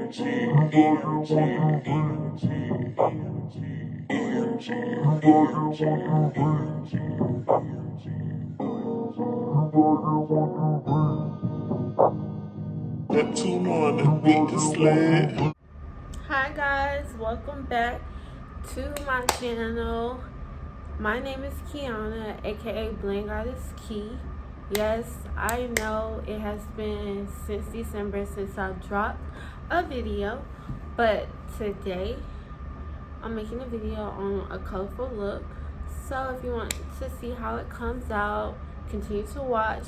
Hi guys, welcome back to my channel. My name is Kiana, aka Bling Goddess Key. Yes, I know it has been since December since I dropped a video, but today I'm making a video on a colorful look. So if you want to see how it comes out, continue to watch.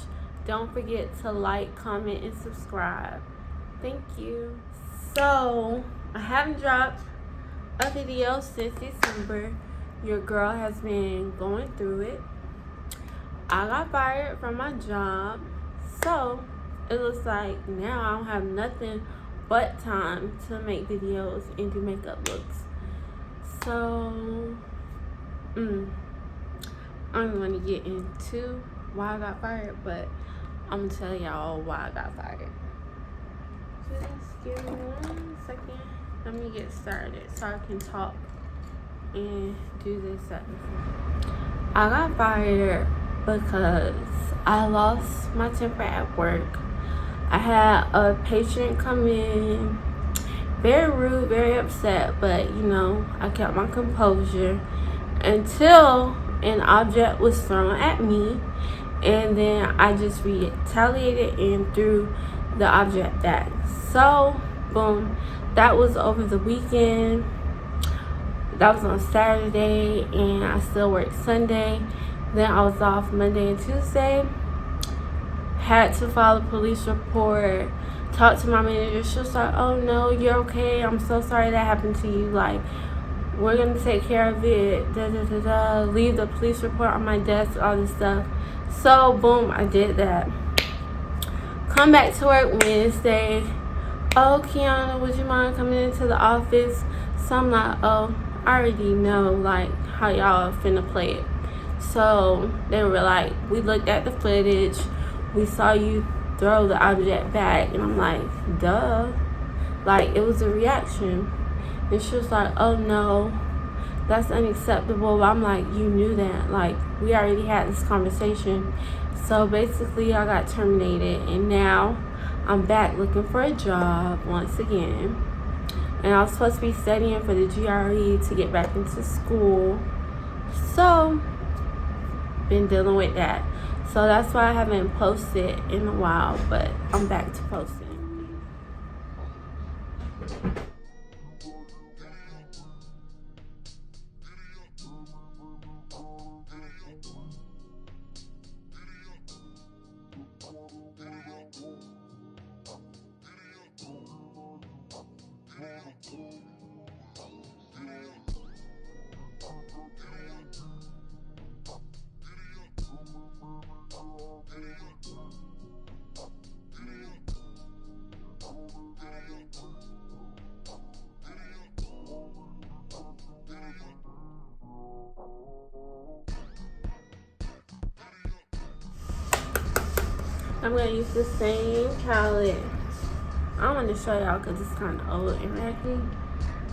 Don't forget to like, comment, and subscribe. Thank you. So I haven't dropped a video since December. Your girl has been going through it. I got fired from my job, so it looks like now I don't have nothing but time to make videos and do makeup looks. So I'm going to get into why I got fired, but I'm gonna tell y'all why I got fired. Just give me 1 second. Let me get started so I can talk and do this at the same. I got fired because I lost my temper at work. I had a patient come in, very rude, very upset, but you know, I kept my composure until an object was thrown at me, and then I just retaliated and threw the object back. So boom, that was over the weekend. That was on Saturday, and I still worked Sunday. Then I was off Monday and Tuesday. Had to file a police report. Talked to my manager. She was like, "Oh no, you're okay. I'm so sorry that happened to you. Like, we're gonna take care of it. Da da da da. Leave the police report on my desk. All this stuff." So boom, I did that. Come back to work Wednesday. "Oh, Kiana, would you mind coming into the office?" So I'm like, "Oh, I already know like how y'all finna play it." So they were like, "We looked at the footage. We saw you throw the object back." And I'm like, "Duh." Like, it was a reaction. And she was like, "Oh no, that's unacceptable." I'm like, "You knew that. Like, we already had this conversation." So basically I got terminated, and now I'm back looking for a job once again. And I was supposed to be studying for the GRE to get back into school. So been dealing with that. So that's why I haven't posted in a while, but I'm back to posting. I'm going to use the same palette. I want to show y'all because it's kind of old and raggedy.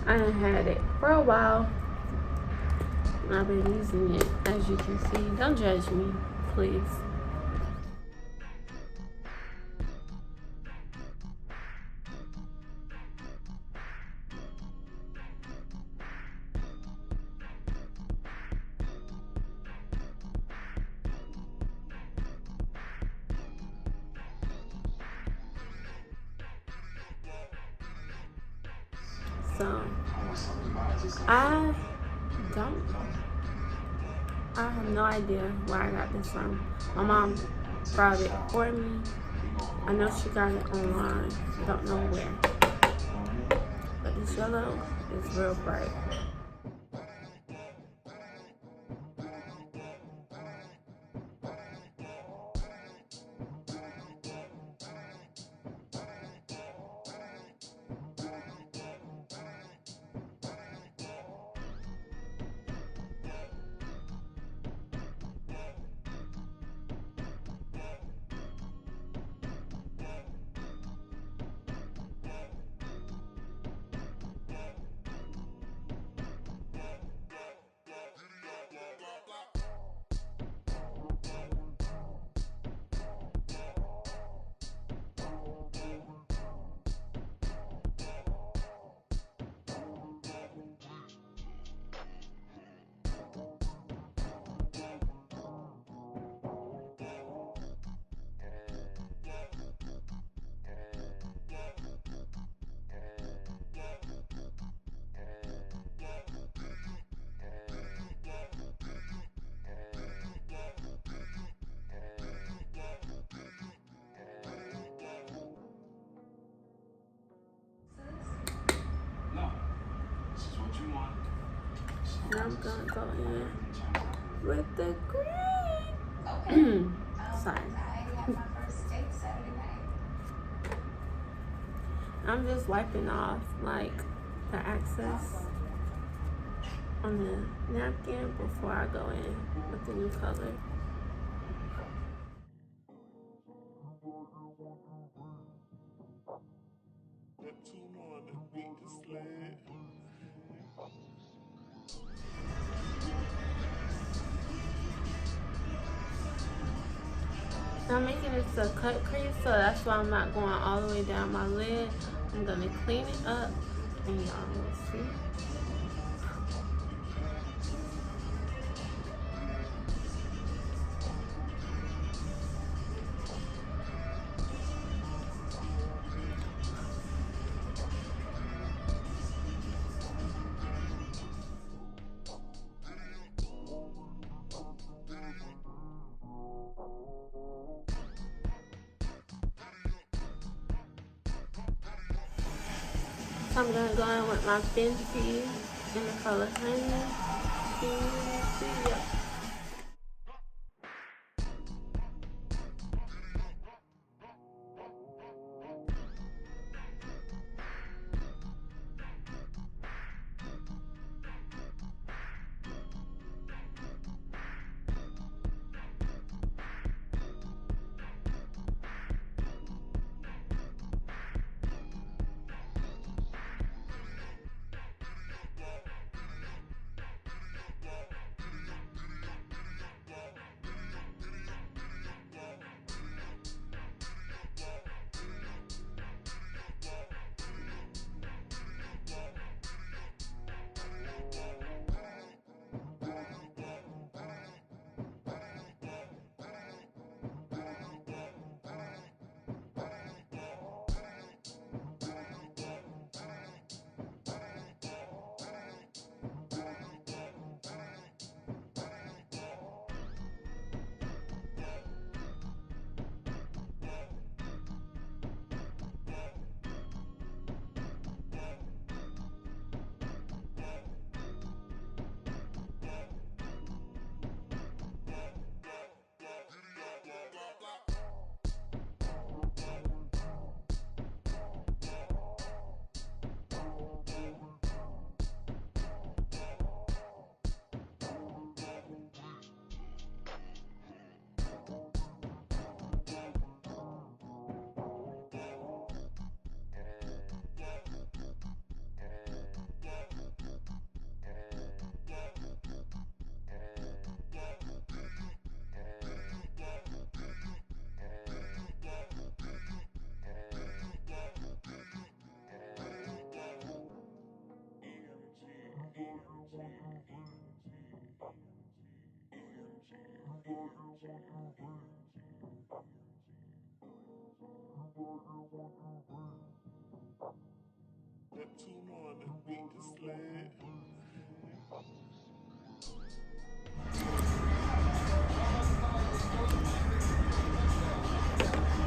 I done had it for a while. I've been using it, as you can see. Don't judge me, please. So I have no idea where I got this from. My mom brought it for me. I know she got it online. Don't know where. But this yellow is real bright. Now I'm gonna go in with the green. Sorry. I'm just wiping off like the excess on the napkin before I go in with the new color. I'm making this a cut crease, so that's why I'm not going all the way down my lid. I'm gonna clean it up and y'all will see. So I'm gonna go in with my Fenty in the color Honey. See ya.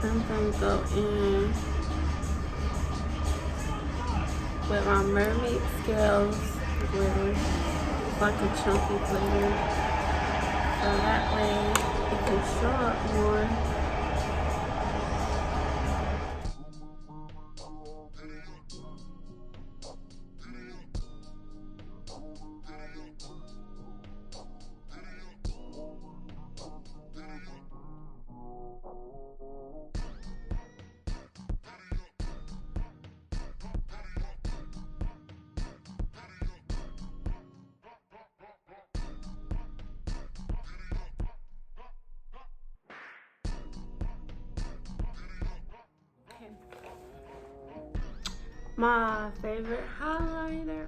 I'm gonna go in with my Mermaid scales glitter, like a chunky glitter, so that way it can show up more. My favorite highlighter.